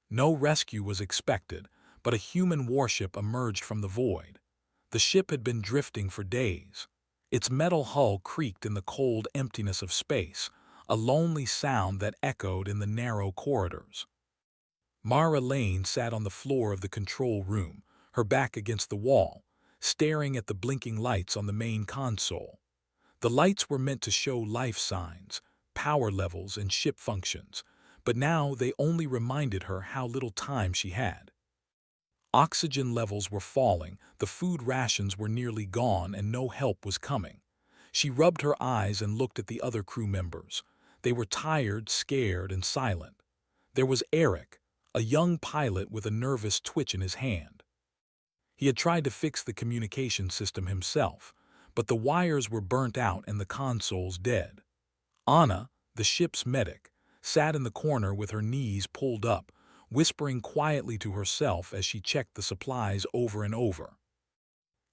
No rescue was expected, but a human warship emerged from the void. The ship had been drifting for days. Its metal hull creaked in the cold emptiness of space, a lonely sound that echoed in the narrow corridors. Mara Lane sat on the floor of the control room, her back against the wall, staring at the blinking lights on the main console. The lights were meant to show life signs, power levels, and ship functions, but now they only reminded her how little time she had. Oxygen levels were falling, the food rations were nearly gone, and no help was coming. She rubbed her eyes and looked at the other crew members. They were tired, scared, and silent. There was Eric, a young pilot with a nervous twitch in his hand. He had tried to fix the communication system himself, but the wires were burnt out and the consoles dead. Anna, the ship's medic, sat in the corner with her knees pulled up, whispering quietly to herself as she checked the supplies over and over.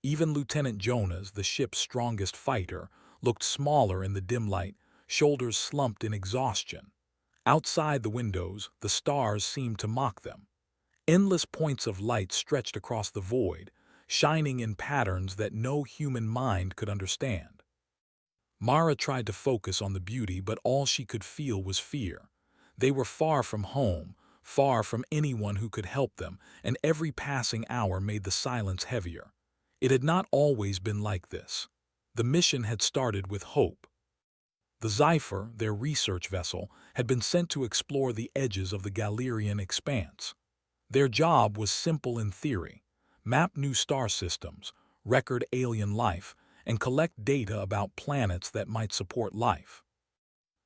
Even Lieutenant Jonas, the ship's strongest fighter, looked smaller in the dim light, shoulders slumped in exhaustion. Outside the windows, the stars seemed to mock them. Endless points of light stretched across the void, shining in patterns that no human mind could understand. Mara tried to focus on the beauty, but all she could feel was fear. They were far from home, far from anyone who could help them, and every passing hour made the silence heavier. It had not always been like this. The mission had started with hope. The Zephyr, their research vessel, had been sent to explore the edges of the Galerian expanse. Their job was simple in theory: map new star systems, record alien life, and collect data about planets that might support life.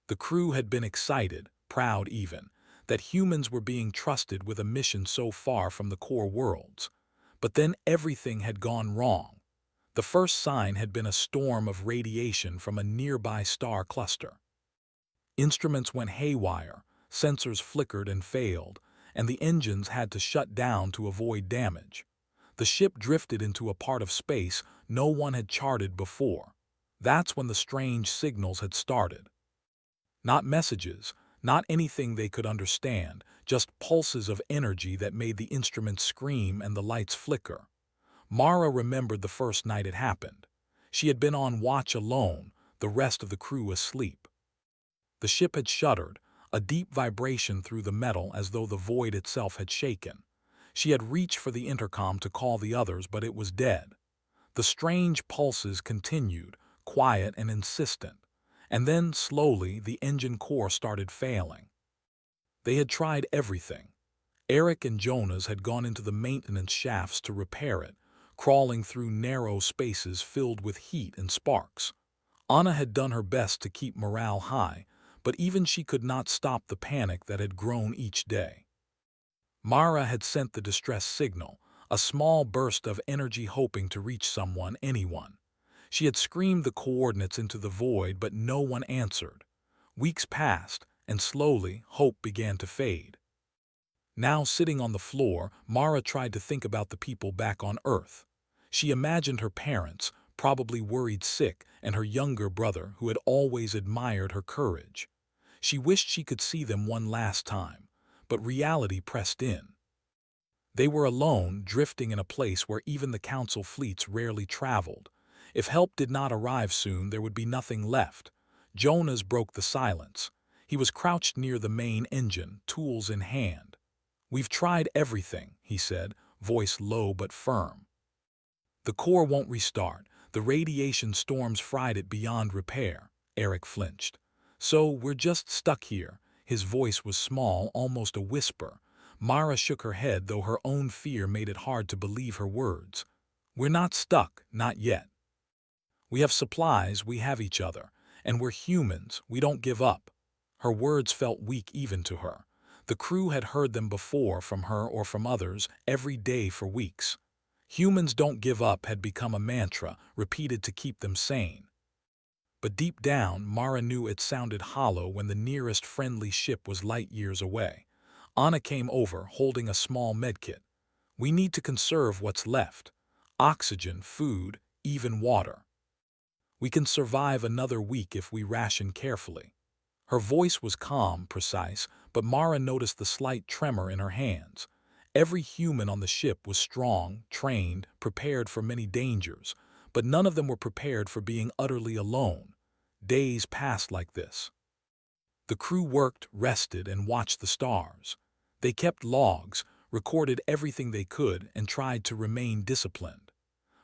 The crew had been excited, proud even, that humans were being trusted with a mission so far from the core worlds. But then everything had gone wrong. The first sign had been a storm of radiation from a nearby star cluster. Instruments went haywire, sensors flickered and failed, and the engines had to shut down to avoid damage. The ship drifted into a part of space no one had charted before. That's when the strange signals had started. Not messages, not anything they could understand, just pulses of energy that made the instruments scream and the lights flicker. Mara remembered the first night it happened. She had been on watch alone, the rest of the crew asleep. The ship had shuddered, a deep vibration through the metal as though the void itself had shaken. She had reached for the intercom to call the others, but it was dead. The strange pulses continued, quiet and insistent, and then, slowly, the engine core started failing. They had tried everything. Eric and Jonas had gone into the maintenance shafts to repair it, crawling through narrow spaces filled with heat and sparks. Anna had done her best to keep morale high, but even she could not stop the panic that had grown each day. Mara had sent the distress signal, a small burst of energy hoping to reach someone, anyone. She had screamed the coordinates into the void, but no one answered. Weeks passed, and slowly hope began to fade. Now sitting on the floor, Mara tried to think about the people back on Earth. She imagined her parents, probably worried sick, and her younger brother, who had always admired her courage. She wished she could see them one last time, but reality pressed in. They were alone, drifting in a place where even the Council fleets rarely traveled. If help did not arrive soon, there would be nothing left. Jonas broke the silence. He was crouched near the main engine, tools in hand. "We've tried everything," he said, voice low but firm. "The core won't restart. The radiation storms fried it beyond repair." Eric flinched. "So we're just stuck here." His voice was small, almost a whisper. Mara shook her head, though her own fear made it hard to believe her words. "We're not stuck, not yet. We have supplies, we have each other, and we're humans, we don't give up." Her words felt weak even to her. The crew had heard them before, from her or from others, every day for weeks. "Humans don't give up" had become a mantra, repeated to keep them sane. But deep down, Mara knew it sounded hollow when the nearest friendly ship was light years away. Anna came over, holding a small medkit. "We need to conserve what's left. Oxygen, food, even water. We can survive another week if we ration carefully." Her voice was calm, precise, but Mara noticed the slight tremor in her hands. Every human on the ship was strong, trained, prepared for many dangers, but none of them were prepared for being utterly alone. Days passed like this. The crew worked, rested, and watched the stars. They kept logs, recorded everything they could, and tried to remain disciplined.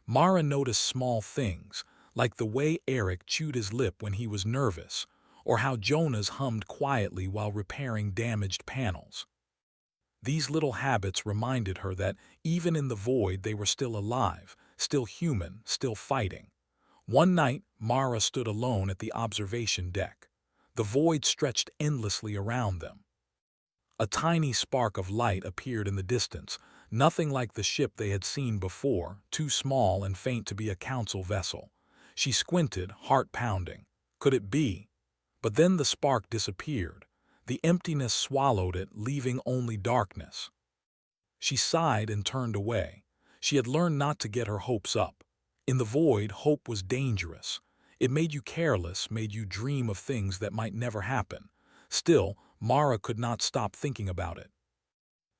Mara noticed small things, like the way Eric chewed his lip when he was nervous, or how Jonas hummed quietly while repairing damaged panels. These little habits reminded her that even in the void they were still alive, still human, still fighting. One night, Mara stood alone at the observation deck. The void stretched endlessly around them. A tiny spark of light appeared in the distance, nothing like the ship they had seen before, too small and faint to be a council vessel. She squinted, heart pounding. Could it be? But then the spark disappeared. The emptiness swallowed it, leaving only darkness. She sighed and turned away. She had learned not to get her hopes up. In the void, hope was dangerous. It made you careless, made you dream of things that might never happen. Still, Mara could not stop thinking about it.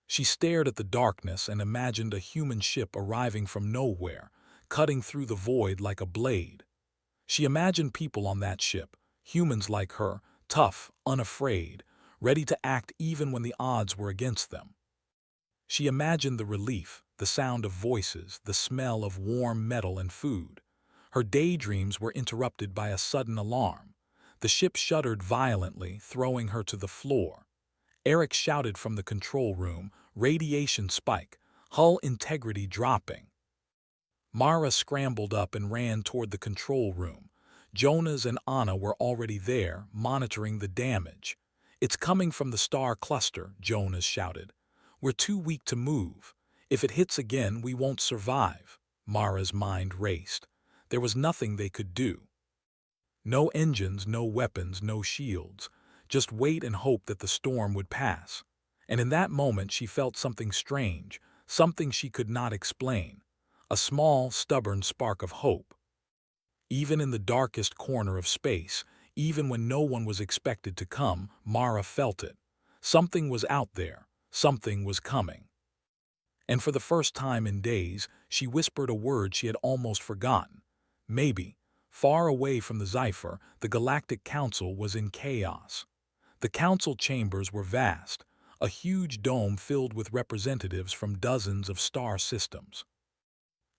She stared at the darkness and imagined a human ship arriving from nowhere, cutting through the void like a blade. She imagined people on that ship, humans like her, tough, unafraid, ready to act even when the odds were against them. She imagined the relief, the sound of voices, the smell of warm metal and food. Her daydreams were interrupted by a sudden alarm. The ship shuddered violently, throwing her to the floor. Eric shouted from the control room, "Radiation spike, hull integrity dropping." Mara scrambled up and ran toward the control room. Jonas and Anna were already there, monitoring the damage. "It's coming from the star cluster," Jonas shouted. "We're too weak to move. If it hits again, we won't survive." Mara's mind raced. There was nothing they could do. No engines, no weapons, no shields. Just wait and hope that the storm would pass. And in that moment she felt something strange, something she could not explain. A small, stubborn spark of hope. Even in the darkest corner of space, even when no one was expected to come, Mara felt it. Something was out there. Something was coming. And for the first time in days, she whispered a word she had almost forgotten. Maybe. Far away from the Scifi, the Galactic Council was in chaos. The council chambers were vast, a huge dome filled with representatives from dozens of star systems.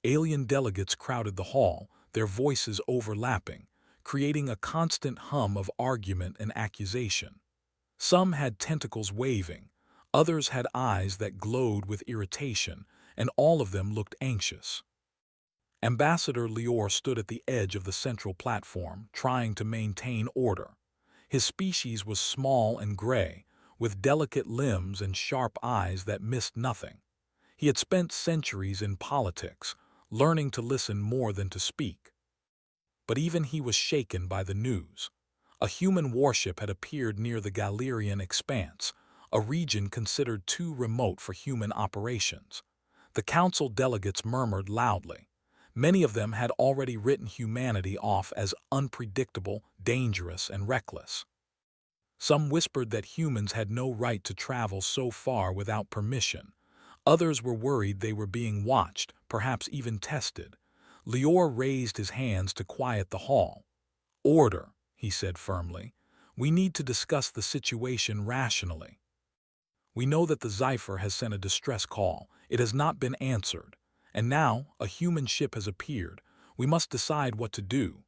Alien delegates crowded the hall, their voices overlapping, creating a constant hum of argument and accusation. Some had tentacles waving, others had eyes that glowed with irritation, and all of them looked anxious. Ambassador Lior stood at the edge of the central platform, trying to maintain order. His species was small and gray, with delicate limbs and sharp eyes that missed nothing. He had spent centuries in politics, learning to listen more than to speak. But even he was shaken by the news. A human warship had appeared near the Galerian expanse, a region considered too remote for human operations. The council delegates murmured loudly. Many of them had already written humanity off as unpredictable, dangerous, and reckless. Some whispered that humans had no right to travel so far without permission. Others were worried they were being watched, perhaps even tested. Lior raised his hands to quiet the hall. "Order," he said firmly. "We need to discuss the situation rationally. We know that the Scifi has sent a distress call. It has not been answered. And now a human ship has appeared. We must decide what to do."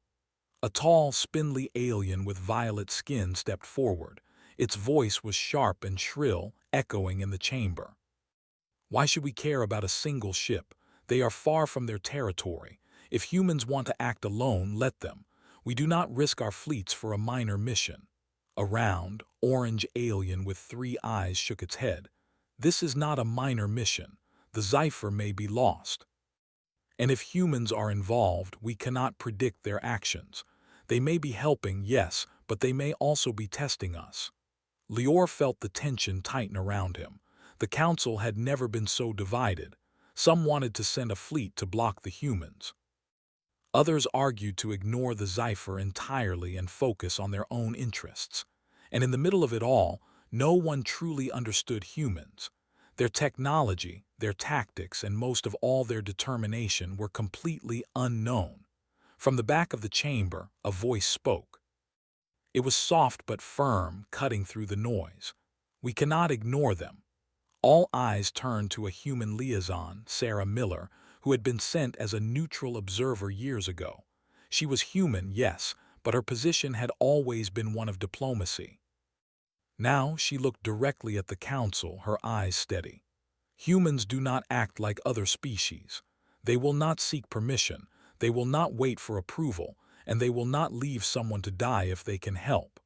A tall, spindly alien with violet skin stepped forward. Its voice was sharp and shrill, echoing in the chamber. "Why should we care about a single ship? They are far from their territory. If humans want to act alone, let them. We do not risk our fleets for a minor mission." A round, orange alien with 3 eyes shook its head. "This is not a minor mission. The Scifi may be lost. And if humans are involved, we cannot predict their actions. They may be helping, yes, but they may also be testing us." Lior felt the tension tighten around him. The council had never been so divided. Some wanted to send a fleet to block the humans. Others argued to ignore the Scifi entirely and focus on their own interests. And in the middle of it all, No one truly understood humans. Their technology, their tactics, and most of all their determination were completely unknown. From the back of the chamber, a voice spoke. It was soft but firm, cutting through the noise. We cannot ignore them. All eyes turned to a human liaison, Sarah Miller, who had been sent as a neutral observer years ago. She was human, yes, but her position had always been one of diplomacy. Now she looked directly at the council, her eyes steady. Humans do not act like other species. They will not seek permission, they will not wait for approval, and they will not leave someone to die if they can help.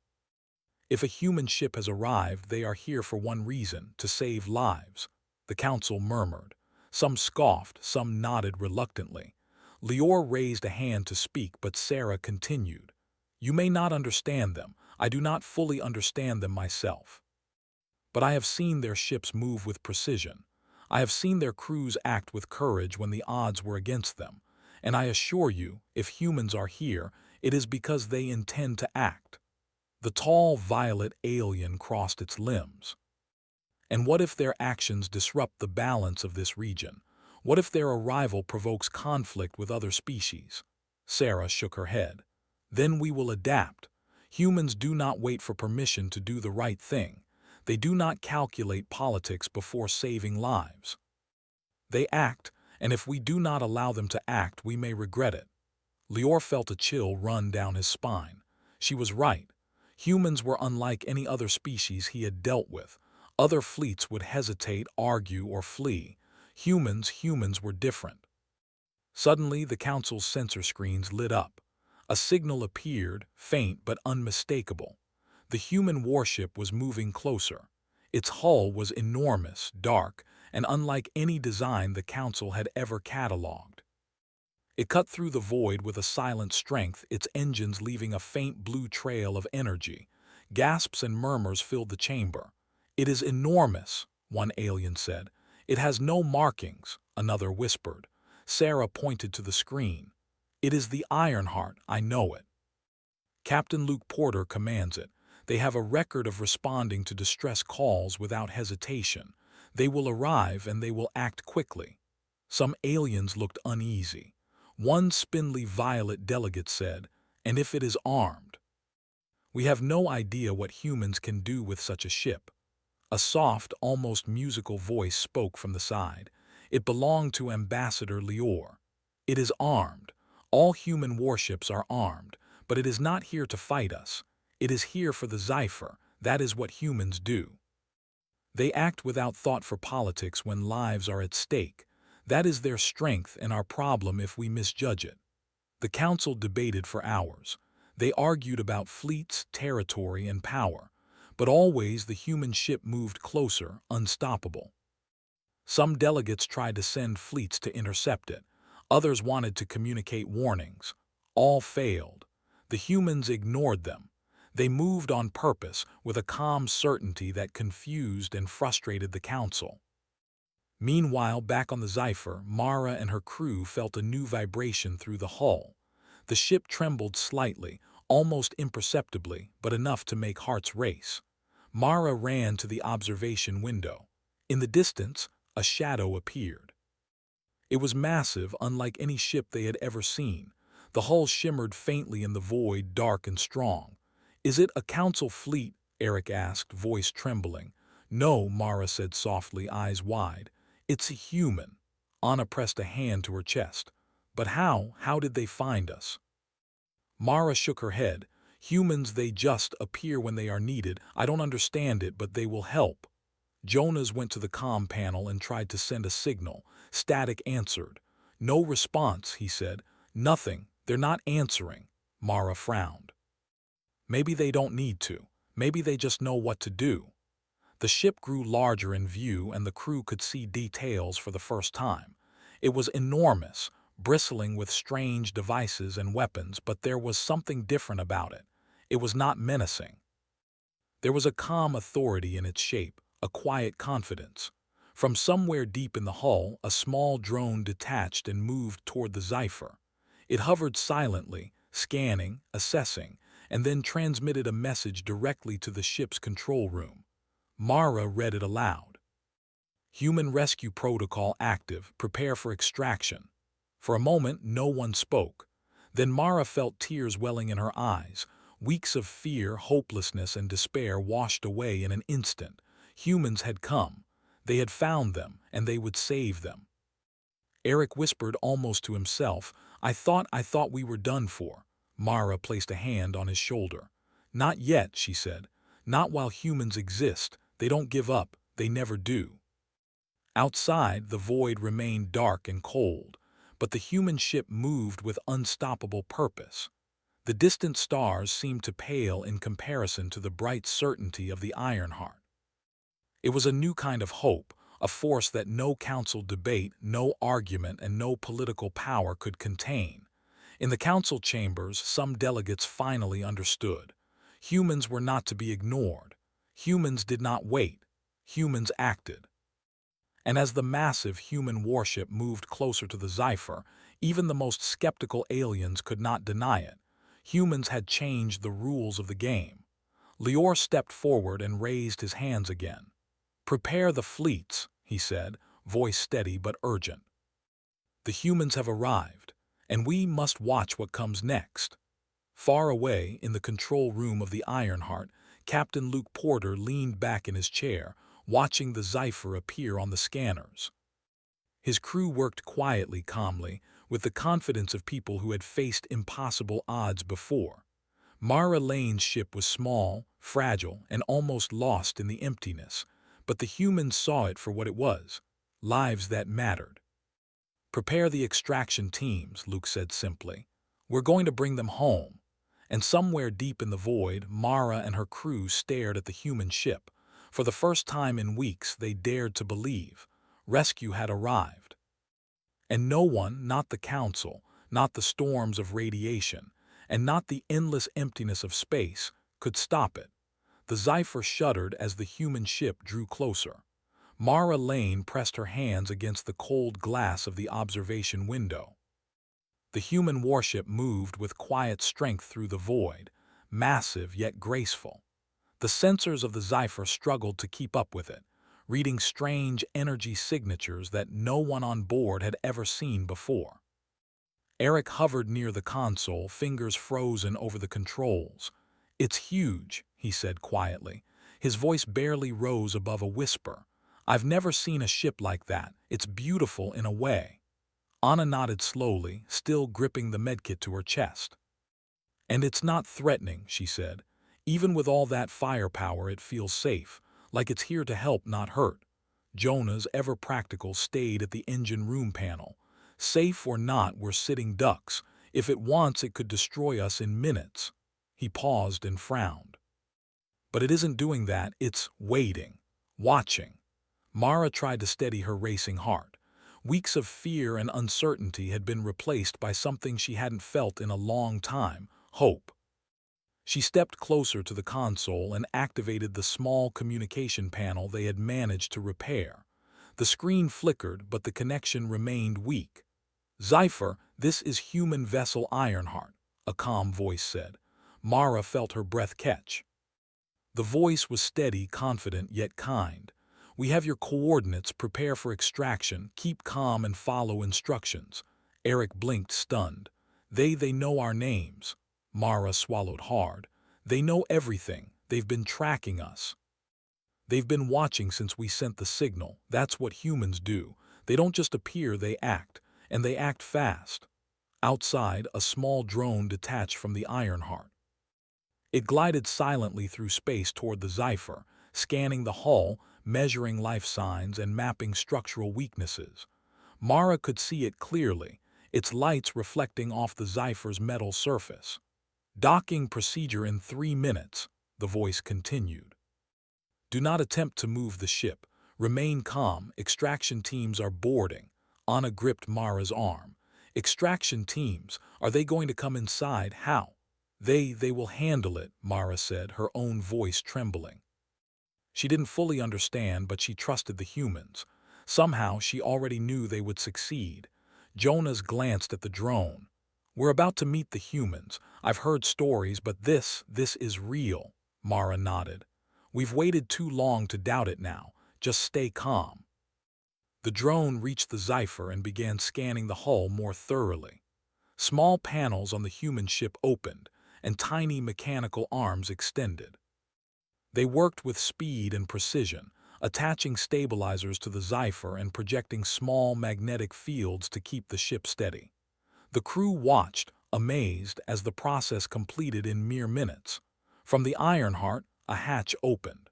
If a human ship has arrived, they are here for one reason, to save lives. The council murmured. Some scoffed, some nodded reluctantly. Lior raised a hand to speak, but Sarah continued. You may not understand them. I do not fully understand them myself. But I have seen their ships move with precision. I have seen their crews act with courage when the odds were against them. And I assure you, if humans are here, it is because they intend to act. The tall, violet alien crossed its limbs. And what if their actions disrupt the balance of this region? What if their arrival provokes conflict with other species? Sarah shook her head. Then we will adapt. Humans do not wait for permission to do the right thing. They do not calculate politics before saving lives. They act, and if we do not allow them to act, we may regret it. Lior felt a chill run down his spine. She was right. Humans were unlike any other species he had dealt with. Other fleets would hesitate, argue, or flee. Humans were different. Suddenly, the council's sensor screens lit up. A signal appeared, faint but unmistakable. The human warship was moving closer. Its hull was enormous, dark, and unlike any design the council had ever catalogued. It cut through the void with a silent strength, its engines leaving a faint blue trail of energy. Gasps and murmurs filled the chamber. It is enormous, one alien said. It has no markings, another whispered. Sarah pointed to the screen. It is the Ironheart, I know it. Captain Luke Porter commands it. They have a record of responding to distress calls without hesitation. They will arrive and they will act quickly. Some aliens looked uneasy. One spindly violet delegate said, and if it is armed? We have no idea what humans can do with such a ship. A soft, almost musical voice spoke from the side. It belonged to Ambassador Lior. It is armed. All human warships are armed, but it is not here to fight us. It is here for the Cipher. That is what humans do. They act without thought for politics when lives are at stake. That is their strength and our problem if we misjudge it. The council debated for hours. They argued about fleets, territory, and power. But always the human ship moved closer, unstoppable. Some delegates tried to send fleets to intercept it. Others wanted to communicate warnings. All failed. The humans ignored them. They moved on purpose with a calm certainty that confused and frustrated the council. Meanwhile, back on the Cipher, Mara and her crew felt a new vibration through the hull. The ship trembled slightly, almost imperceptibly, but enough to make hearts race. Mara ran to the observation window. In the distance, a shadow appeared. It was massive, unlike any ship they had ever seen. The hull shimmered faintly in the void, dark and strong. Is it a council fleet? Eric asked, voice trembling. No, Mara said softly, eyes wide. It's a human. Anna pressed a hand to her chest. But how? How did they find us? Mara shook her head. Humans, they just appear when they are needed. I don't understand it, but they will help. Jonas went to the comm panel and tried to send a signal. Static answered. No response, he said. Nothing. They're not answering. Mara frowned. Maybe they don't need to. Maybe they just know what to do. The ship grew larger in view and the crew could see details for the first time. It was enormous, bristling with strange devices and weapons, but there was something different about it. It was not menacing. There was a calm authority in its shape, a quiet confidence. From somewhere deep in the hull, a small drone detached and moved toward the Cipher. It hovered silently, scanning, assessing, and then transmitted a message directly to the ship's control room. Mara read it aloud. Human rescue protocol active. Prepare for extraction. For a moment, no one spoke. Then Mara felt tears welling in her eyes. Weeks of fear, hopelessness, and despair washed away in an instant. Humans had come. They had found them, and they would save them. Eric whispered almost to himself, I thought we were done for." Mara placed a hand on his shoulder. "Not yet," she said. "Not while humans exist. They don't give up. They never do." Outside, the void remained dark and cold, but the human ship moved with unstoppable purpose. The distant stars seemed to pale in comparison to the bright certainty of the Ironheart. It was a new kind of hope, a force that no council debate, no argument, and no political power could contain. In the council chambers, some delegates finally understood. Humans were not to be ignored. Humans did not wait. Humans acted. And as the massive human warship moved closer to the Zephyr, even the most skeptical aliens could not deny it. Humans had changed the rules of the game. Lior stepped forward and raised his hands again. "Prepare the fleets," he said, voice steady but urgent. "The humans have arrived, and we must watch what comes next." Far away, in the control room of the Ironheart, Captain Luke Porter leaned back in his chair, watching the Zephyr appear on the scanners. His crew worked quietly, calmly, with the confidence of people who had faced impossible odds before. Mara Lane's ship was small, fragile, and almost lost in the emptiness, but the humans saw it for what it was, lives that mattered. "Prepare the extraction teams," Luke said simply. "We're going to bring them home." And somewhere deep in the void, Mara and her crew stared at the human ship. For the first time in weeks, they dared to believe. Rescue had arrived. And no one, not the council, not the storms of radiation, and not the endless emptiness of space, could stop it. The Zephyr shuddered as the human ship drew closer. Mara Lane pressed her hands against the cold glass of the observation window. The human warship moved with quiet strength through the void, massive yet graceful. The sensors of the Zephyr struggled to keep up with it, reading strange energy signatures that no one on board had ever seen before. Eric hovered near the console, fingers frozen over the controls. "It's huge," he said quietly. His voice barely rose above a whisper. "I've never seen a ship like that. It's beautiful in a way." Anna nodded slowly, still gripping the medkit to her chest. "And it's not threatening," she said. "Even with all that firepower, it feels safe, like it's here to help, not hurt." Jonah's, ever practical, stayed at the engine room panel. "Safe or not, we're sitting ducks. If it wants, it could destroy us in minutes." He paused and frowned. "But it isn't doing that, it's waiting, watching." Mara tried to steady her racing heart. Weeks of fear and uncertainty had been replaced by something she hadn't felt in a long time: hope. She stepped closer to the console and activated the small communication panel they had managed to repair. The screen flickered, but the connection remained weak. "Zephyr, this is human vessel Ironheart," a calm voice said. Mara felt her breath catch. The voice was steady, confident, yet kind. "We have your coordinates. Prepare for extraction. Keep calm and follow instructions." Eric blinked, stunned. They know our names." Mara swallowed hard. "They know everything. They've been tracking us. They've been watching since we sent the signal. That's what humans do. They don't just appear, they act. And they act fast." Outside, a small drone detached from the Ironheart. It glided silently through space toward the Zephyr, scanning the hull, measuring life signs, and mapping structural weaknesses. Mara could see it clearly, its lights reflecting off the Zephyr's metal surface. "Docking procedure in 3 minutes," the voice continued. "Do not attempt to move the ship. Remain calm. Extraction teams are boarding." Anna gripped Mara's arm. "Extraction teams, are they going to come inside? How?" They will handle it," Mara said, her own voice trembling. She didn't fully understand, but she trusted the humans. Somehow, she already knew they would succeed. Jonas glanced at the drone. "We're about to meet the humans. I've heard stories, but this is real." Mara nodded. We've waited too long to doubt it now. Just stay calm. The drone reached the Zephyr and began scanning the hull more thoroughly. Small panels on the human ship opened, and tiny mechanical arms extended. They worked with speed and precision, attaching stabilizers to the Zephyr and projecting small magnetic fields to keep the ship steady. The crew watched, amazed, as the process completed in mere minutes. From the Ironheart, a hatch opened.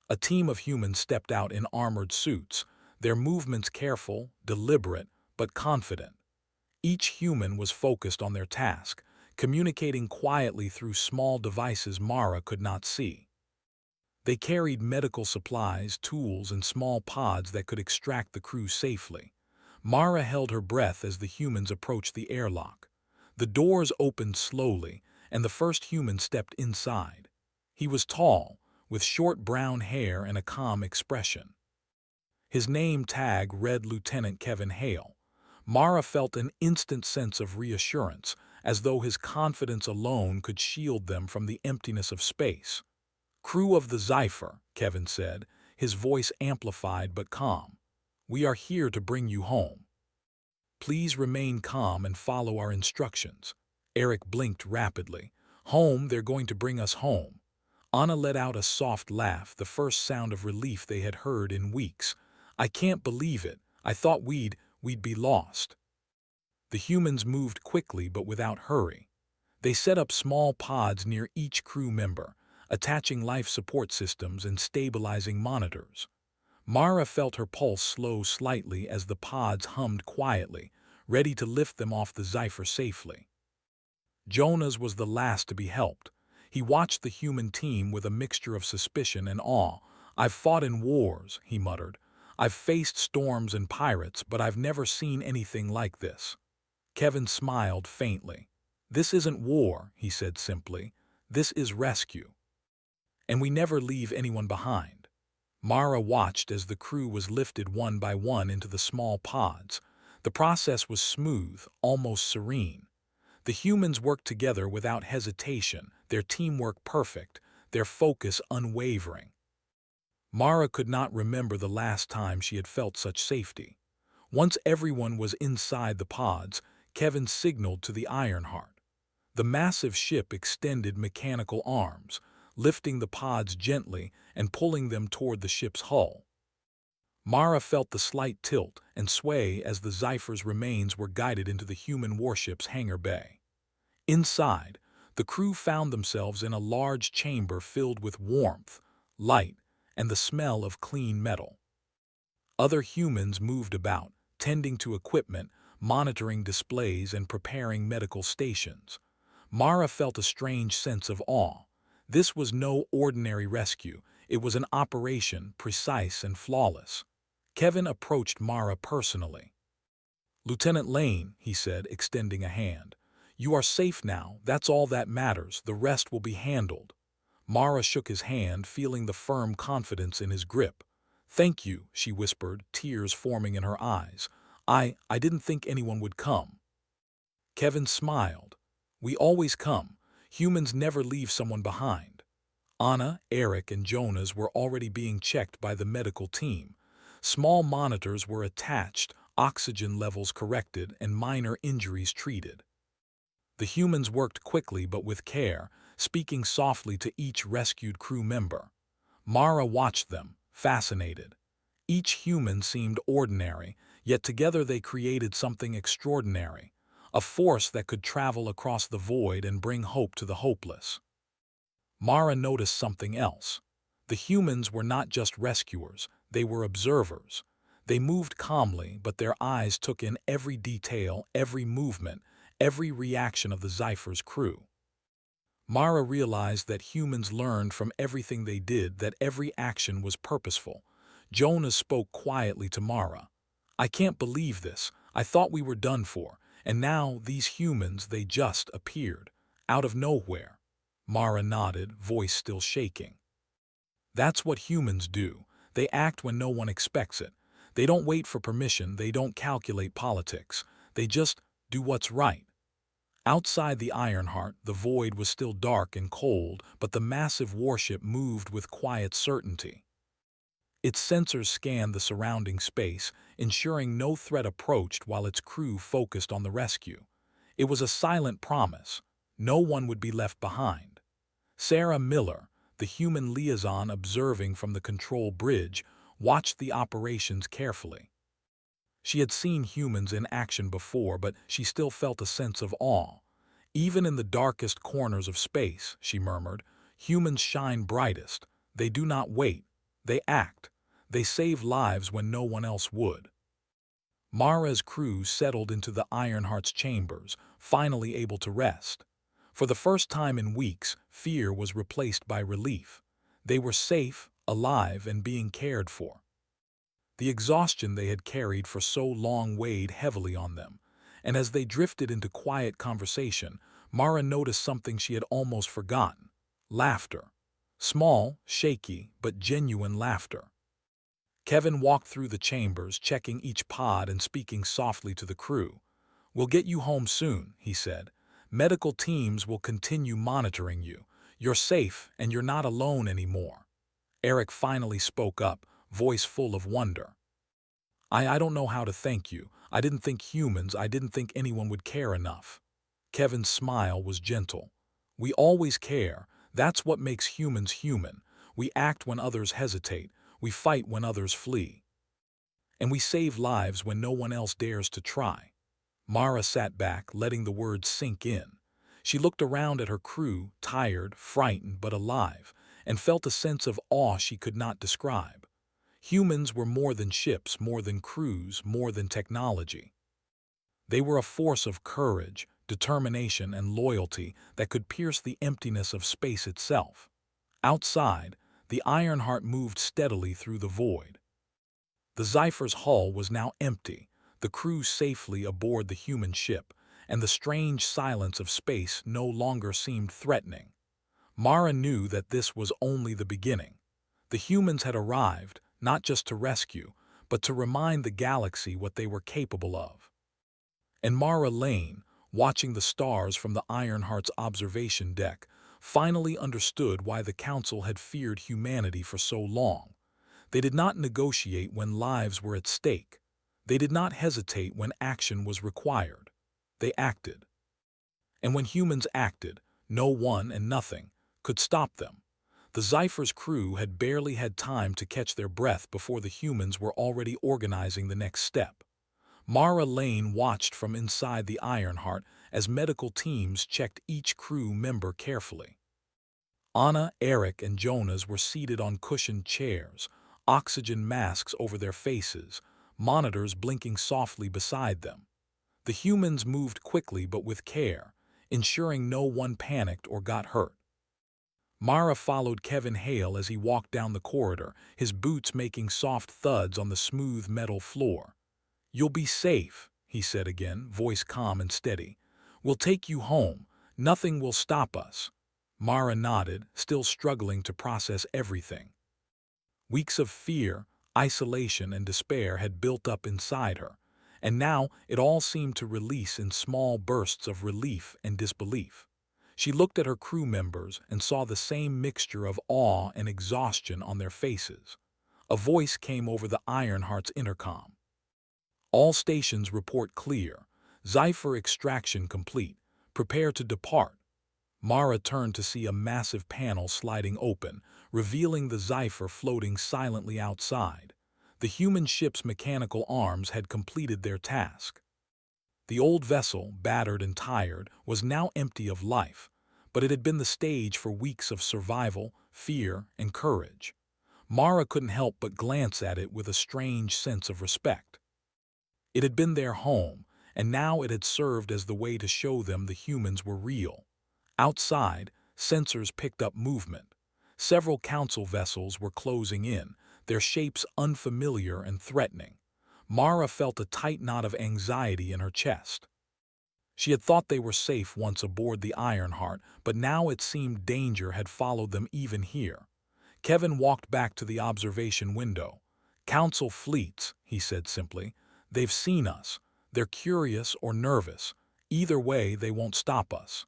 A team of humans stepped out in armored suits, their movements careful, deliberate, but confident. Each human was focused on their task, communicating quietly through small devices Mara could not see. They carried medical supplies, tools, and small pods that could extract the crew safely. Mara held her breath as the humans approached the airlock. The doors opened slowly, and the first human stepped inside. He was tall, with short brown hair and a calm expression. His name tag read Lieutenant Kevin Hale. Mara felt an instant sense of reassurance, as though his confidence alone could shield them from the emptiness of space. "Crew of the Zephyr," Kevin said, his voice amplified but calm. "We are here to bring you home. Please remain calm and follow our instructions." Eric blinked rapidly. "Home, they're going to bring us home." Anna let out a soft laugh, the first sound of relief they had heard in weeks. "I can't believe it. I thought we'd be lost." The humans moved quickly but without hurry. They set up small pods near each crew member, attaching life support systems and stabilizing monitors. Mara felt her pulse slow slightly as the pods hummed quietly, ready to lift them off the Zephyr safely. Jonas was the last to be helped. He watched the human team with a mixture of suspicion and awe. "I've fought in wars," he muttered. "I've faced storms and pirates, but I've never seen anything like this." Kevin smiled faintly. "This isn't war," he said simply. "This is rescue. And we never leave anyone behind." Mara watched as the crew was lifted one by one into the small pods. The process was smooth, almost serene. The humans worked together without hesitation, their teamwork perfect, their focus unwavering. Mara could not remember the last time she had felt such safety. Once everyone was inside the pods, Kevin signaled to the Ironheart. The massive ship extended mechanical arms, lifting the pods gently and pulling them toward the ship's hull. Mara felt the slight tilt and sway as the Zephyr's remains were guided into the human warship's hangar bay. Inside, the crew found themselves in a large chamber filled with warmth, light, and the smell of clean metal. Other humans moved about, tending to equipment, monitoring displays, and preparing medical stations. Mara felt a strange sense of awe. This was no ordinary rescue. It was an operation, precise and flawless. Kevin approached Mara personally. "Lieutenant Lane," he said, extending a hand. "You are safe now. That's all that matters. The rest will be handled." Mara shook his hand, feeling the firm confidence in his grip. "Thank you," she whispered, tears forming in her eyes. I didn't think anyone would come." Kevin smiled. "We always come. Humans never leave someone behind." Anna, Eric, and Jonas were already being checked by the medical team. Small monitors were attached, oxygen levels corrected, and minor injuries treated. The humans worked quickly but with care, speaking softly to each rescued crew member. Mara watched them, fascinated. Each human seemed ordinary, yet together they created something extraordinary. A force that could travel across the void and bring hope to the hopeless. Mara noticed something else. The humans were not just rescuers, they were observers. They moved calmly, but their eyes took in every detail, every movement, every reaction of the Zephyr's crew. Mara realized that humans learned from everything they did, that every action was purposeful. Jonas spoke quietly to Mara. "I can't believe this. I thought we were done for. And now these humans, they just appeared. Out of nowhere." Mara nodded, voice still shaking. "That's what humans do. They act when no one expects it. They don't wait for permission, they don't calculate politics. They just do what's right." Outside the Ironheart, the void was still dark and cold, but the massive warship moved with quiet certainty. Its sensors scanned the surrounding space, ensuring no threat approached while its crew focused on the rescue. It was a silent promise. No one would be left behind. Sarah Miller, the human liaison observing from the control bridge, watched the operations carefully. She had seen humans in action before, but she still felt a sense of awe. Even in the darkest corners of space, she murmured, humans shine brightest. They do not wait. They act. They save lives when no one else would. Mara's crew settled into the Ironheart's chambers, finally able to rest. For the first time in weeks, fear was replaced by relief. They were safe, alive, and being cared for. The exhaustion they had carried for so long weighed heavily on them, and as they drifted into quiet conversation, Mara noticed something she had almost forgotten: laughter. Small, shaky, but genuine laughter. Kevin walked through the chambers, checking each pod and speaking softly to the crew. "We'll get you home soon," he said. "Medical teams will continue monitoring you. You're safe, and you're not alone anymore." Eric finally spoke up, voice full of wonder. I don't know how to thank you. I didn't think anyone would care enough." Kevin's smile was gentle. "We always care. That's what makes humans human. We act when others hesitate. We fight when others flee. And we save lives when no one else dares to try." Mara sat back, letting the words sink in. She looked around at her crew, tired, frightened, but alive, and felt a sense of awe she could not describe. Humans were more than ships, more than crews, more than technology. They were a force of courage, determination, and loyalty that could pierce the emptiness of space itself. Outside, the Ironheart moved steadily through the void. The Zypher's hull was now empty, the crew safely aboard the human ship, and the strange silence of space no longer seemed threatening. Mara knew that this was only the beginning. The humans had arrived, not just to rescue, but to remind the galaxy what they were capable of. And Mara Lane, watching the stars from the Ironheart's observation deck, finally understood why the Council had feared humanity for so long. They did not negotiate when lives were at stake. They did not hesitate when action was required. They acted. And when humans acted, no one and nothing could stop them. The Zypher's crew had barely had time to catch their breath before the humans were already organizing the next step. Mara Lane watched from inside the Ironheart as medical teams checked each crew member carefully. Anna, Eric, and Jonas were seated on cushioned chairs, oxygen masks over their faces, monitors blinking softly beside them. The humans moved quickly but with care, ensuring no one panicked or got hurt. Mara followed Kevin Hale as he walked down the corridor, his boots making soft thuds on the smooth metal floor. "You'll be safe," he said again, voice calm and steady. "We'll take you home. Nothing will stop us." Mara nodded, still struggling to process everything. Weeks of fear, isolation, and despair had built up inside her, and now it all seemed to release in small bursts of relief and disbelief. She looked at her crew members and saw the same mixture of awe and exhaustion on their faces. A voice came over the Ironheart's intercom. "All stations report clear. Zypher extraction complete. Prepare to depart." Mara turned to see a massive panel sliding open, revealing the Zypher floating silently outside. The human ship's mechanical arms had completed their task. The old vessel, battered and tired, was now empty of life, but it had been the stage for weeks of survival, fear, and courage. Mara couldn't help but glance at it with a strange sense of respect. It had been their home, and now it had served as the way to show them the humans were real. Outside, sensors picked up movement. Several council vessels were closing in, their shapes unfamiliar and threatening. Mara felt a tight knot of anxiety in her chest. She had thought they were safe once aboard the Ironheart, but now it seemed danger had followed them even here. Kevin walked back to the observation window. "Council fleets," he said simply. "They've seen us. They're curious or nervous. Either way, they won't stop us.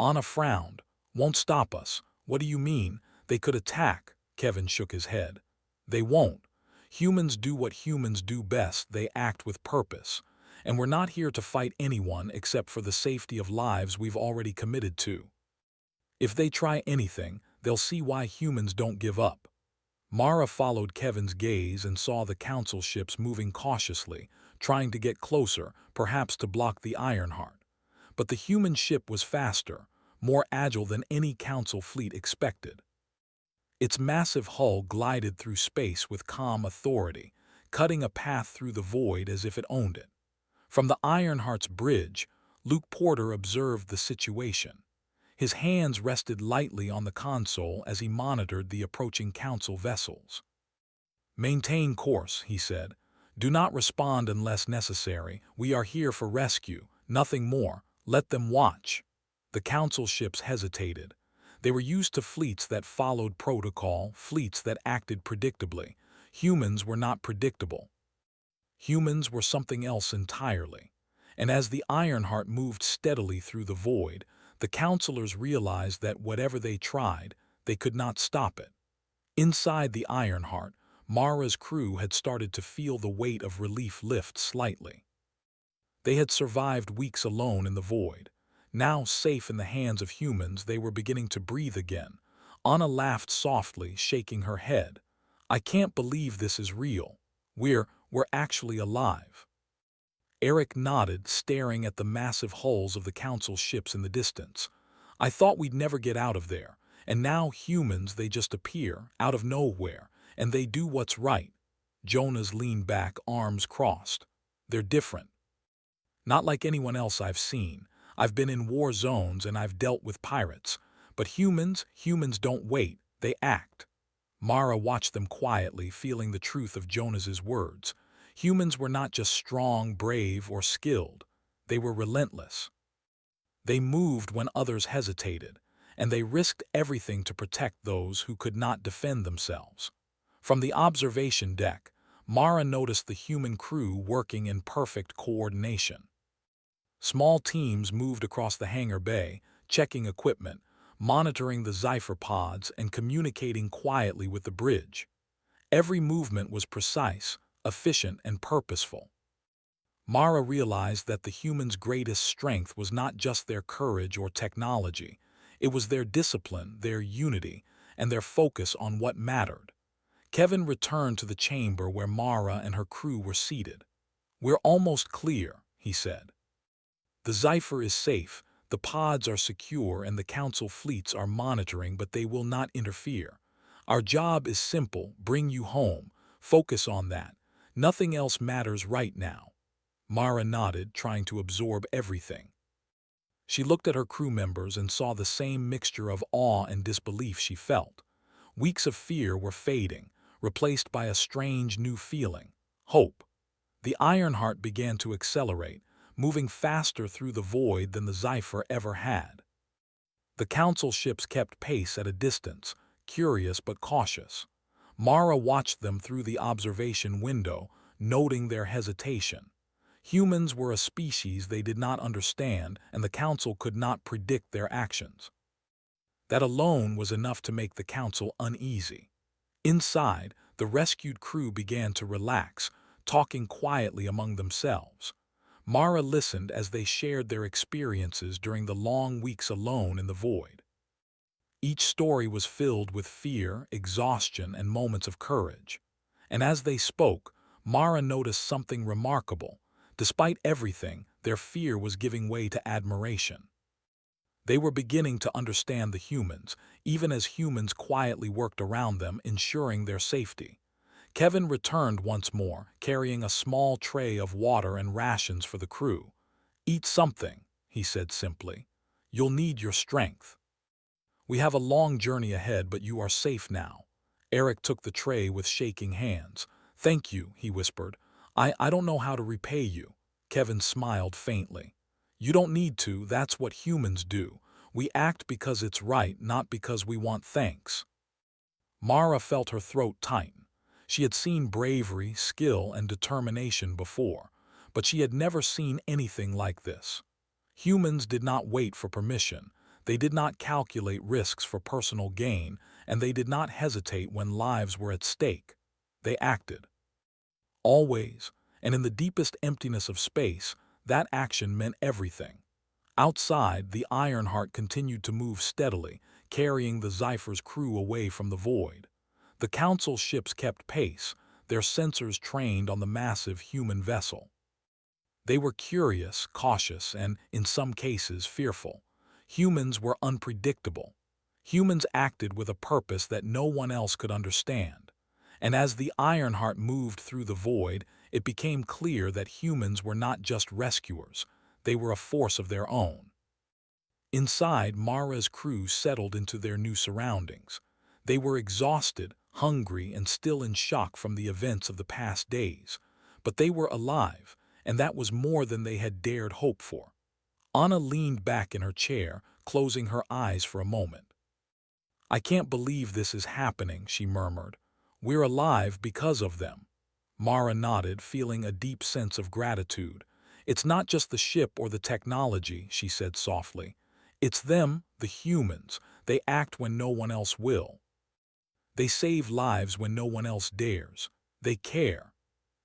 Anna frowned. Won't stop us? What do you mean? They could attack. Kevin shook his head. They won't. Humans do what humans do best. They act with purpose. And we're not here to fight anyone except for the safety of lives we've already committed to. If they try anything, they'll see why humans don't give up. Mara followed Kevin's gaze and saw the council ships moving cautiously, trying to get closer, perhaps to block the Ironheart. But the human ship was faster, more agile than any council fleet expected. Its massive hull glided through space with calm authority, cutting a path through the void as if it owned it. From the Ironheart's bridge, Luke Porter observed the situation. His hands rested lightly on the console as he monitored the approaching council vessels. "Maintain course," he said. "Do not respond unless necessary. We are here for rescue, nothing more. Let them watch." The council ships hesitated. They were used to fleets that followed protocol, fleets that acted predictably. Humans were not predictable. Humans were something else entirely. And as the Ironheart moved steadily through the void, the counselors realized that whatever they tried, they could not stop it. Inside the Ironheart, Mara's crew had started to feel the weight of relief lift slightly. They had survived weeks alone in the void. Now, safe in the hands of humans, they were beginning to breathe again. Anna laughed softly, shaking her head. "I can't believe this is real. We're actually alive." Eric nodded, staring at the massive hulls of the council ships in the distance. "I thought we'd never get out of there. And now humans, they just appear, out of nowhere, and they do what's right." Jonas leaned back, arms crossed. "They're different. Not like anyone else I've seen. I've been in war zones and I've dealt with pirates. But humans don't wait, they act." Mara watched them quietly, feeling the truth of Jonas's words. Humans were not just strong, brave, or skilled. They were relentless. They moved when others hesitated, and they risked everything to protect those who could not defend themselves. From the observation deck, Mara noticed the human crew working in perfect coordination. Small teams moved across the hangar bay, checking equipment, monitoring the Zephyr pods, and communicating quietly with the bridge. Every movement was precise, efficient, and purposeful. Mara realized that the humans' greatest strength was not just their courage or technology. It was their discipline, their unity, and their focus on what mattered. Kevin returned to the chamber where Mara and her crew were seated. "We're almost clear," he said. "The Zephyr is safe, the pods are secure, and the council fleets are monitoring, but they will not interfere. Our job is simple: bring you home. Focus on that. Nothing else matters right now." Mara nodded, trying to absorb everything. She looked at her crew members and saw the same mixture of awe and disbelief she felt. Weeks of fear were fading, replaced by a strange new feeling: hope. The Ironheart began to accelerate, moving faster through the void than the Zephyr ever had. The council ships kept pace at a distance, curious but cautious. Mara watched them through the observation window, noting their hesitation. Humans were a species they did not understand, and the council could not predict their actions. That alone was enough to make the council uneasy. Inside, the rescued crew began to relax, talking quietly among themselves. Mara listened as they shared their experiences during the long weeks alone in the void. Each story was filled with fear, exhaustion, and moments of courage. And as they spoke, Mara noticed something remarkable. Despite everything, their fear was giving way to admiration. They were beginning to understand the humans, even as humans quietly worked around them, ensuring their safety. Kevin returned once more, carrying a small tray of water and rations for the crew. "Eat something," he said simply. "You'll need your strength. We have a long journey ahead, but you are safe now." Eric took the tray with shaking hands. "Thank you," he whispered. I don't know how to repay you." Kevin smiled faintly. "You don't need to, that's what humans do. We act because it's right, not because we want thanks." Mara felt her throat tighten. She had seen bravery, skill, and determination before, but she had never seen anything like this. Humans did not wait for permission. They did not calculate risks for personal gain, and they did not hesitate when lives were at stake. They acted. Always, and in the deepest emptiness of space, that action meant everything. Outside, the Ironheart continued to move steadily, carrying the Zypher's crew away from the void. The Council ships kept pace, their sensors trained on the massive human vessel. They were curious, cautious, and, in some cases, fearful. Humans were unpredictable. Humans acted with a purpose that no one else could understand. And as the Ironheart moved through the void, it became clear that humans were not just rescuers. They were a force of their own. Inside, Mara's crew settled into their new surroundings. They were exhausted, hungry, and still in shock from the events of the past days. But they were alive, and that was more than they had dared hope for. Anna leaned back in her chair, closing her eyes for a moment. "I can't believe this is happening," she murmured. "We're alive because of them." Mara nodded, feeling a deep sense of gratitude. "It's not just the ship or the technology," she said softly. "It's them, the humans. They act when no one else will. They save lives when no one else dares. They care."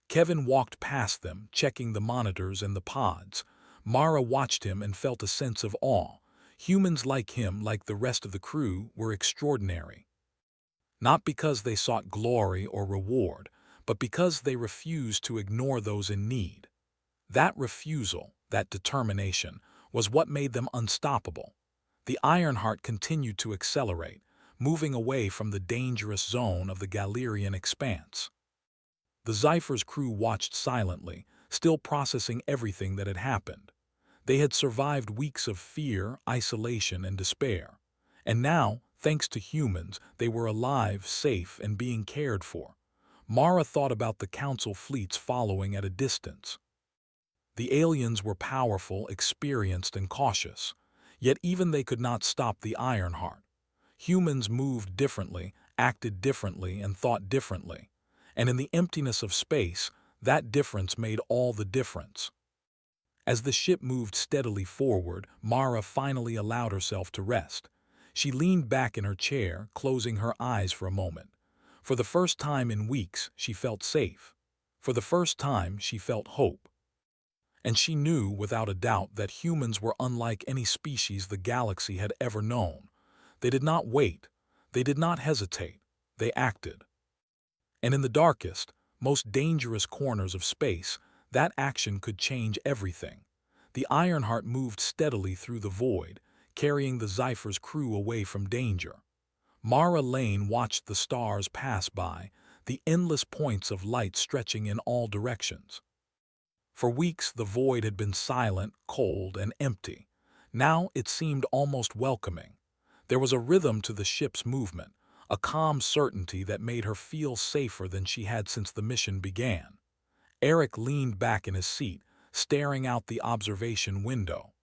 Kevin walked past them, checking the monitors and the pods. Mara watched him and felt a sense of awe. Humans like him, like the rest of the crew, were extraordinary. Not because they sought glory or reward, but because they refused to ignore those in need. That refusal, that determination, was what made them unstoppable. The Ironheart continued to accelerate, moving away from the dangerous zone of the Galerian expanse. The Zypher's crew watched silently, still processing everything that had happened. They had survived weeks of fear, isolation, and despair. And now, thanks to humans, they were alive, safe, and being cared for. Mara thought about the Council fleets following at a distance. The aliens were powerful, experienced, and cautious. Yet even they could not stop the Ironheart. Humans moved differently, acted differently, and thought differently. And in the emptiness of space, that difference made all the difference. As the ship moved steadily forward, Mara finally allowed herself to rest. She leaned back in her chair, closing her eyes for a moment. For the first time in weeks, she felt safe. For the first time, she felt hope. And she knew, without a doubt, that humans were unlike any species the galaxy had ever known. They did not wait. They did not hesitate. They acted. And in the darkest, most dangerous corners of space, that action could change everything. The Ironheart moved steadily through the void, carrying the Zypher's crew away from danger. Mara Lane watched the stars pass by, the endless points of light stretching in all directions. For weeks the void had been silent, cold, and empty. Now it seemed almost welcoming. There was a rhythm to the ship's movement, a calm certainty that made her feel safer than she had since the mission began. Eric leaned back in his seat, staring out the observation window.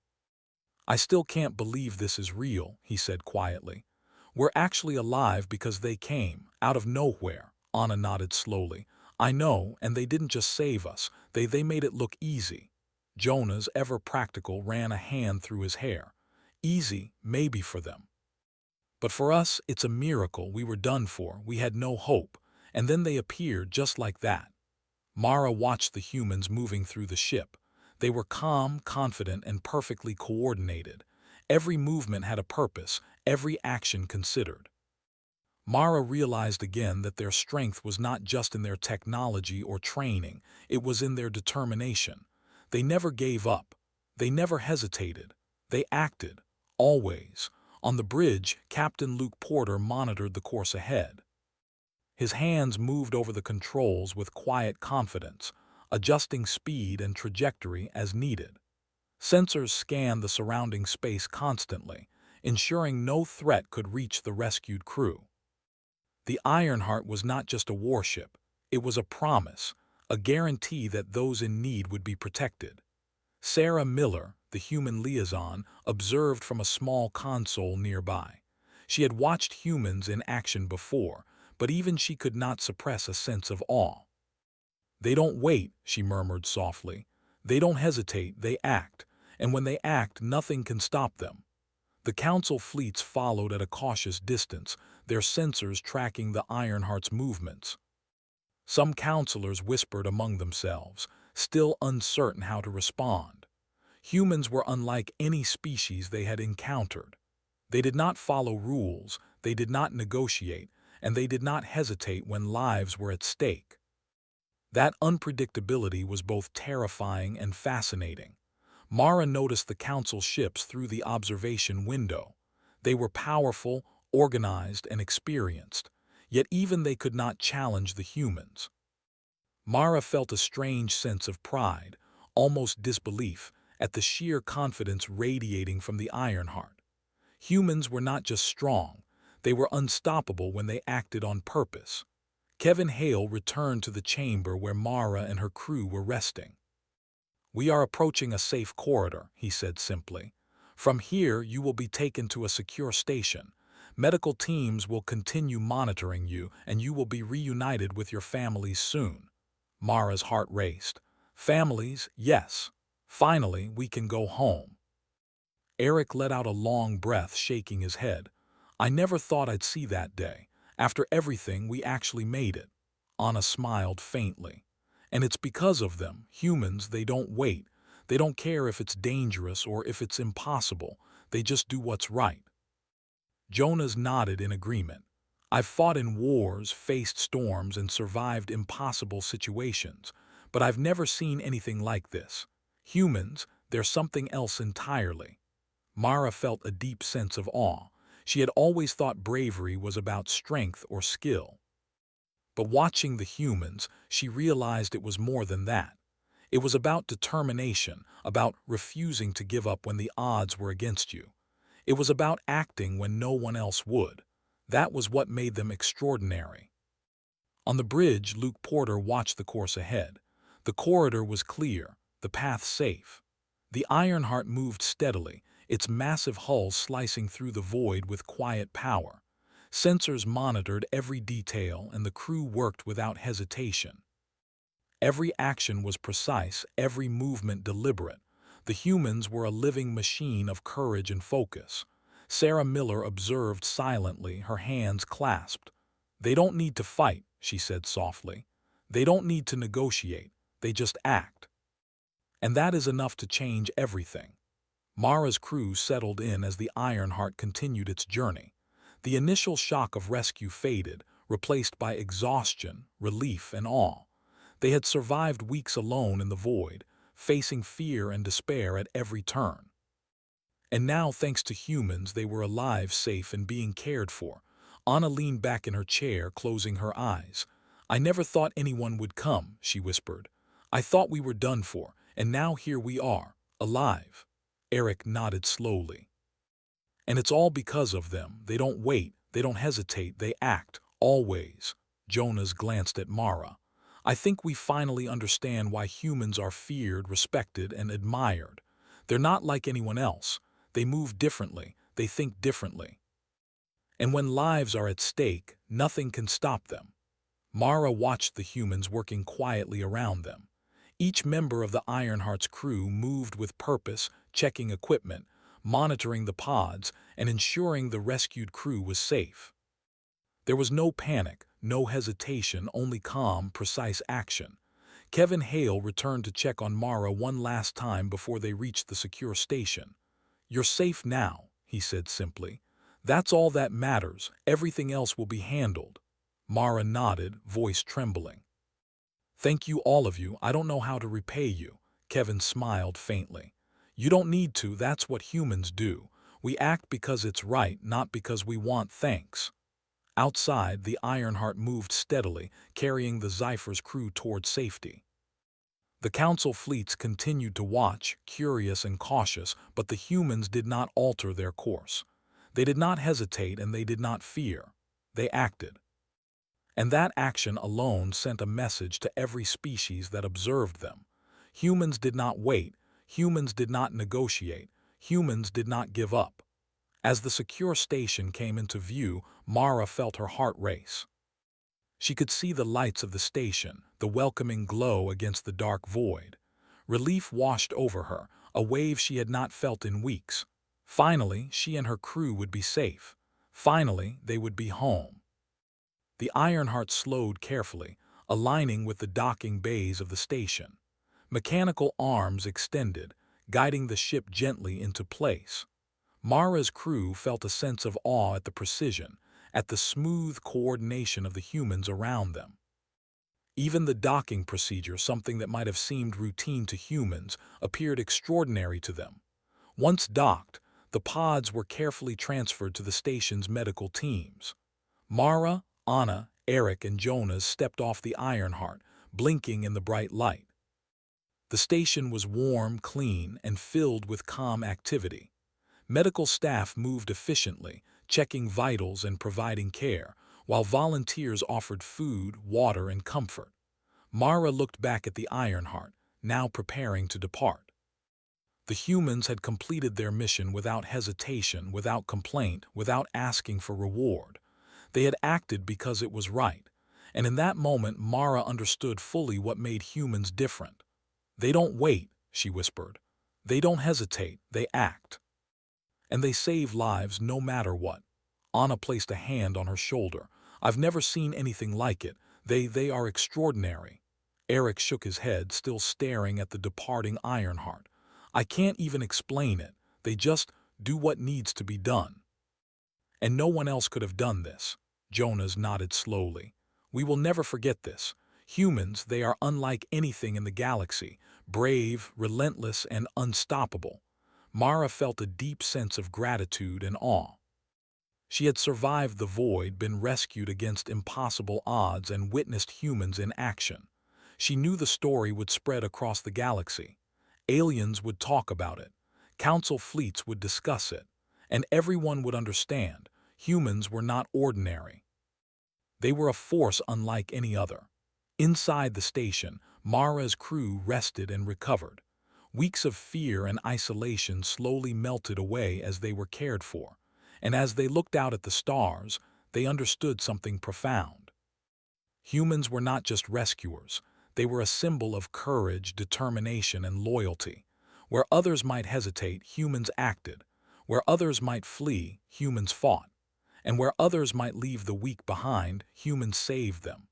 "I still can't believe this is real," he said quietly. "We're actually alive because they came, out of nowhere." Anna nodded slowly. "I know, and they didn't just save us, they made it look easy." Jonah's, ever practical, ran a hand through his hair. "Easy, maybe for them. But for us, it's a miracle. We were done for, we had no hope, and then they appeared just like that." Mara watched the humans moving through the ship. They were calm, confident, and perfectly coordinated. Every movement had a purpose, every action considered. Mara realized again that their strength was not just in their technology or training, it was in their determination. They never gave up. They never hesitated. They acted. Always. On the bridge, Captain Luke Porter monitored the course ahead. His hands moved over the controls with quiet confidence, adjusting speed and trajectory as needed. Sensors scanned the surrounding space constantly, ensuring no threat could reach the rescued crew. The Ironheart was not just a warship, it was a promise, a guarantee that those in need would be protected. Sarah Miller, the human liaison, observed from a small console nearby. She had watched humans in action before, but even she could not suppress a sense of awe. "They don't wait," she murmured softly. "They don't hesitate, they act. and when they act, nothing can stop them. The Council fleets followed at a cautious distance, their sensors tracking the Ironheart's movements. Some counselors whispered among themselves, still uncertain how to respond. Humans were unlike any species they had encountered. They did not follow rules, they did not negotiate, and they did not hesitate when lives were at stake. That unpredictability was both terrifying and fascinating. Mara noticed the Council ships through the observation window. They were powerful, organized, and experienced, yet even they could not challenge the humans. Mara felt a strange sense of pride, almost disbelief, at the sheer confidence radiating from the Ironheart. Humans were not just strong, they were unstoppable when they acted on purpose. Kevin Hale returned to the chamber where Mara and her crew were resting. "We are approaching a safe corridor," he said simply. "From here, you will be taken to a secure station. Medical teams will continue monitoring you, and you will be reunited with your families soon." Mara's heart raced. Families, yes. Finally, we can go home. Eric let out a long breath, shaking his head. "I never thought I'd see that day. After everything, we actually made it." Anna smiled faintly. "And it's because of them, humans, they don't wait. They don't care if it's dangerous or if it's impossible. They just do what's right." Jonas nodded in agreement. "I've fought in wars, faced storms, and survived impossible situations, but I've never seen anything like this. Humans, they're something else entirely." Mara felt a deep sense of awe. She had always thought bravery was about strength or skill. But watching the humans, she realized it was more than that. It was about determination, about refusing to give up when the odds were against you. It was about acting when no one else would. That was what made them extraordinary. On the bridge, Luke Porter watched the course ahead. The corridor was clear, the path safe. The Ironheart moved steadily, its massive hull slicing through the void with quiet power. Sensors monitored every detail, and the crew worked without hesitation. Every action was precise, every movement deliberate. The humans were a living machine of courage and focus. Sarah Miller observed silently, her hands clasped. "They don't need to fight," she said softly. "They don't need to negotiate, they just act. And that is enough to change everything." Mara's crew settled in as the Ironheart continued its journey. The initial shock of rescue faded, replaced by exhaustion, relief, and awe. They had survived weeks alone in the void, facing fear and despair at every turn. And now, thanks to humans, they were alive, safe, and being cared for. Anna leaned back in her chair, closing her eyes. "I never thought anyone would come," she whispered. "I thought we were done for, and now here we are, alive." Eric nodded slowly. "And it's all because of them. They don't wait, they don't hesitate, they act, always." Jonas glanced at Mara. "I think we finally understand why humans are feared, respected, and admired. They're not like anyone else. They move differently, they think differently. And when lives are at stake, nothing can stop them." Mara watched the humans working quietly around them. Each member of the Ironheart's crew moved with purpose, checking equipment, monitoring the pods, and ensuring the rescued crew was safe. There was no panic, no hesitation, only calm, precise action. Kevin Hale returned to check on Mara one last time before they reached the secure station. "You're safe now," he said simply. "That's all that matters. Everything else will be handled." Mara nodded, voice trembling. "Thank you, all of you. I don't know how to repay you." Kevin smiled faintly. "You don't need to, that's what humans do. We act because it's right, not because we want thanks." Outside, the Ironheart moved steadily, carrying the Zypher's crew toward safety. The Council fleets continued to watch, curious and cautious, but the humans did not alter their course. They did not hesitate and they did not fear. They acted. And that action alone sent a message to every species that observed them. Humans did not wait, humans did not negotiate, humans did not give up. As the secure station came into view, Mara felt her heart race. She could see the lights of the station, the welcoming glow against the dark void. Relief washed over her, a wave she had not felt in weeks. Finally, she and her crew would be safe. Finally, they would be home. The Ironheart slowed carefully, aligning with the docking bays of the station. Mechanical arms extended, guiding the ship gently into place. Mara's crew felt a sense of awe at the precision, at the smooth coordination of the humans around them. Even the docking procedure, something that might have seemed routine to humans, appeared extraordinary to them. Once docked, the pods were carefully transferred to the station's medical teams. Mara, Anna, Eric, and Jonas stepped off the Ironheart, blinking in the bright light. The station was warm, clean, and filled with calm activity. Medical staff moved efficiently, checking vitals and providing care, while volunteers offered food, water, and comfort. Mara looked back at the Ironheart, now preparing to depart. The humans had completed their mission without hesitation, without complaint, without asking for reward. They had acted because it was right, and in that moment Mara understood fully what made humans different. "They don't wait," she whispered. "They don't hesitate, they act. And they save lives no matter what." Anna placed a hand on her shoulder. "I've never seen anything like it. They are extraordinary." Eric shook his head, still staring at the departing Ironheart. "I can't even explain it. They just do what needs to be done." "And no one else could have done this." Jonas nodded slowly. "We will never forget this. Humans, they are unlike anything in the galaxy, brave, relentless, and unstoppable." Mara felt a deep sense of gratitude and awe. She had survived the void, been rescued against impossible odds, and witnessed humans in action. She knew the story would spread across the galaxy. Aliens would talk about it. Council fleets would discuss it. And everyone would understand. Humans were not ordinary. They were a force unlike any other. Inside the station, Mara's crew rested and recovered. Weeks of fear and isolation slowly melted away as they were cared for. And as they looked out at the stars, they understood something profound. Humans were not just rescuers. They were a symbol of courage, determination, and loyalty. Where others might hesitate, humans acted. Where others might flee, humans fought. And where others might leave the weak behind, humans saved them.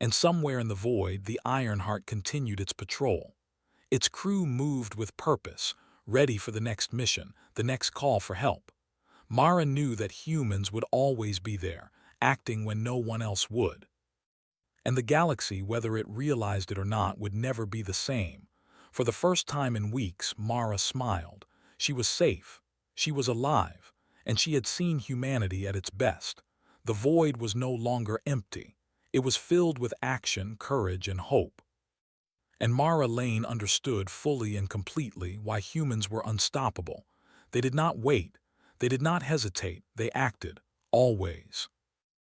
And somewhere in the void, the Ironheart continued its patrol. Its crew moved with purpose, ready for the next mission, the next call for help. Mara knew that humans would always be there, acting when no one else would. And the galaxy, whether it realized it or not, would never be the same. For the first time in weeks, Mara smiled. She was safe. She was alive. And she had seen humanity at its best. The void was no longer empty. It was filled with action, courage, and hope. And Mara Lane understood fully and completely why humans were unstoppable. They did not wait. They did not hesitate. They acted. Always.